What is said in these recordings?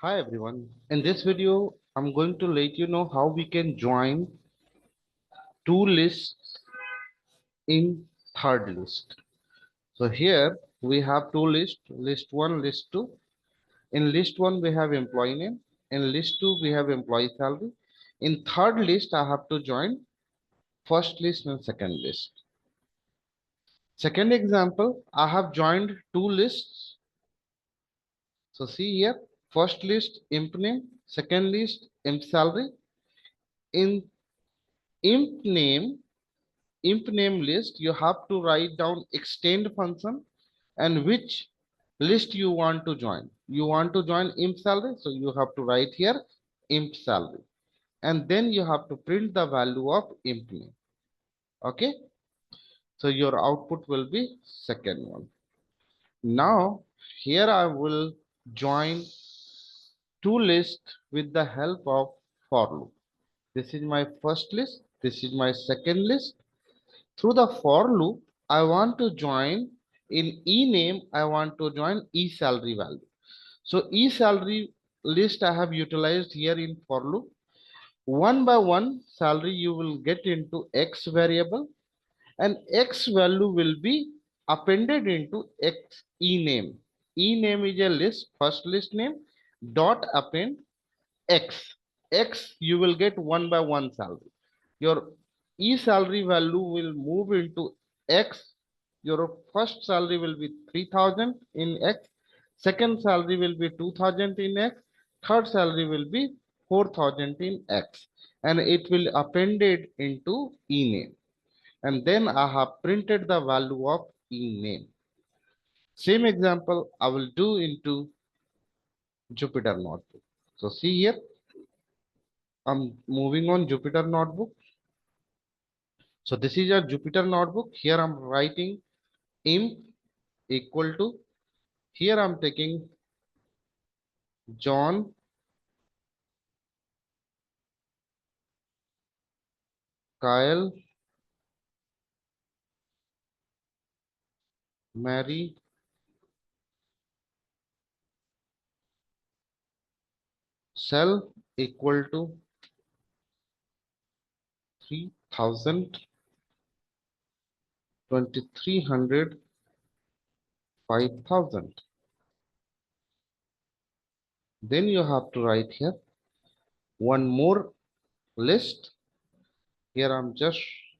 Hi everyone. In this video, I'm going to let you know how we can join two lists in third list. So here we have two lists, list one, list two. In list one, we have employee name. In list two, we have employee salary. In third list, I have to join first list and second list. Second example, I have joined two lists. So see here, first list, imp name, second list, imp salary. In imp name, imp name list, you have to write down extend function and which list you want to join. You want to join imp salary, so you have to write here imp salary, and then you have to print the value of imp name. Okay, so your output will be second one. Now here I will join two lists with the help of for loop. This is my first list, this is my second list. Through the for loop, I want to join in e-name, I want to join e-salary value. So e-salary list I have utilized here in for loop. One by one salary you will get into X variable, and X value will be appended into X e-name. E-name is a list, first list name, dot append X. X you will get one by one salary. Your e-salary value will move into X. Your first salary will be 3,000 in X. Second salary will be 2,000 in X. Third salary will be 4,000 in X. And it will appended into e-name. And then I have printed the value of e-name. Same example I will do into Jupyter Notebook. So see here, I'm moving on Jupyter Notebook. So this is a Jupyter Notebook. Here I'm writing imp equal to, here I'm taking John, Kyle, Mary, cell equal to 3,000, 2,300, 5,000. Then you have to write here one more list. Here I'm just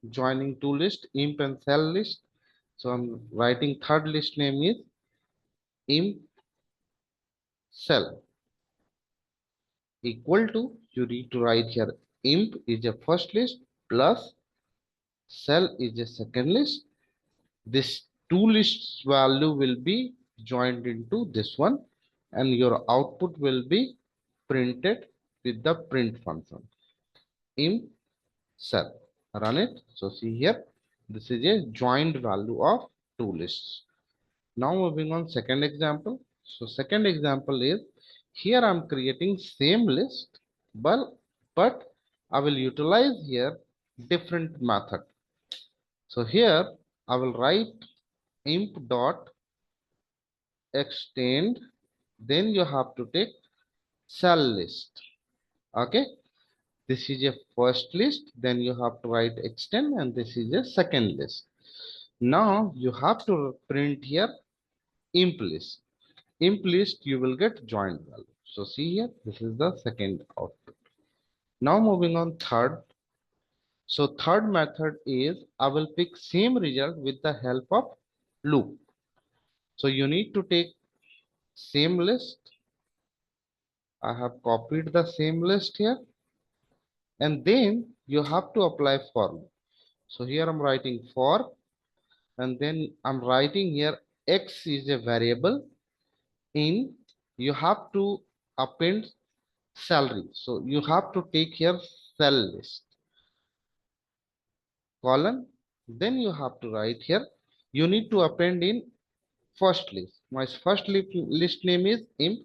joining two lists, imp and cell list. So I'm writing third list name is imp cell equal to, you need to write here imp is a first list plus cell is a second list. This two lists value will be joined into this one, and your output will be printed with the print function imp cell. Run it. So see here, this is a joined value of two lists. Now moving on second example. So second example is, here I'm creating same list, but I will utilize here different method. So here I will write imp dot extend, then you have to take cell list. Okay, this is a first list, then you have to write extend, and this is a second list. Now you have to print here imp list. Imp list you will get joint value. So see here, this is the second output. Now moving on third. So third method is, I will pick same result with the help of loop. So you need to take same list. I have copied the same list here, and then you have to apply for loop. So here I'm writing for, and then I'm writing here X is a variable in, you have to append salary. So you have to take here cell list colon. Then you have to write here, you need to append in first list. My first list name is imp.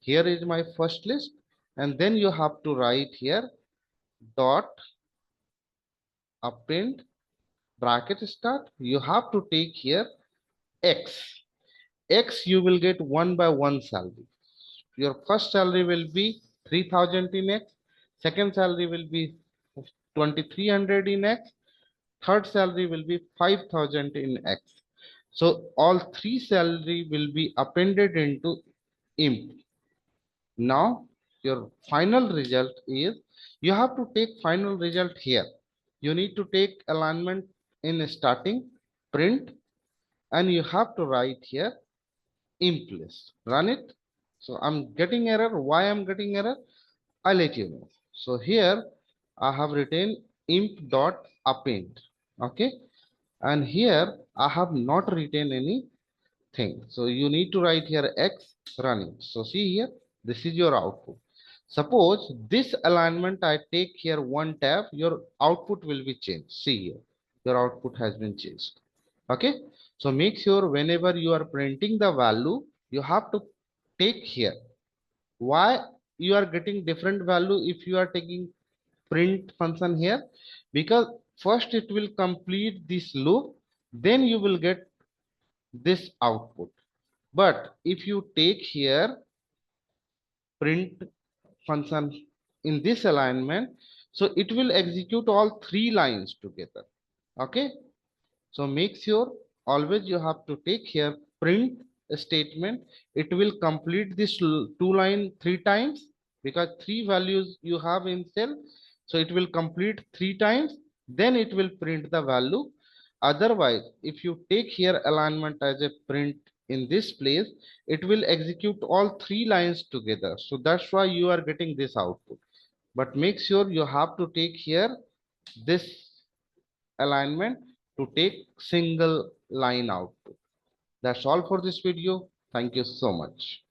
Here is my first list. And then you have to write here dot append bracket start. You have to take here X. X you will get one by one salary. your first salary will be 3000 in X, second salary will be 2300 in X, third salary will be 5000 in X. So all three salary will be appended into imp. Now your final result is, you have to take final result here. You need to take alignment in starting, print, and you have to write here imp list. Run it. So I'm getting error. Why I'm getting error? I'll let you know. So here I have written imp dot append. Okay. And here I have not written any thing. So you need to write here X running. So see here, this is your output. Suppose this alignment I take here one tab, your output will be changed. See here, your output has been changed. Okay. So make sure whenever you are printing the value, you have to take here. Why you are getting different value if you are taking print function here? Because first it will complete this loop, then you will get this output. But if you take here print function in this alignment, so it will execute all three lines together. Okay. So make sure always you have to take here print statement. It will complete this two line three times, because three values you have in cell. So it will complete three times, then it will print the value. Otherwise, if you take here alignment as a print in this place, it will execute all three lines together. So that's why you are getting this output. But make sure you have to take here this alignment to take single line output. That's all for this video. Thank you so much.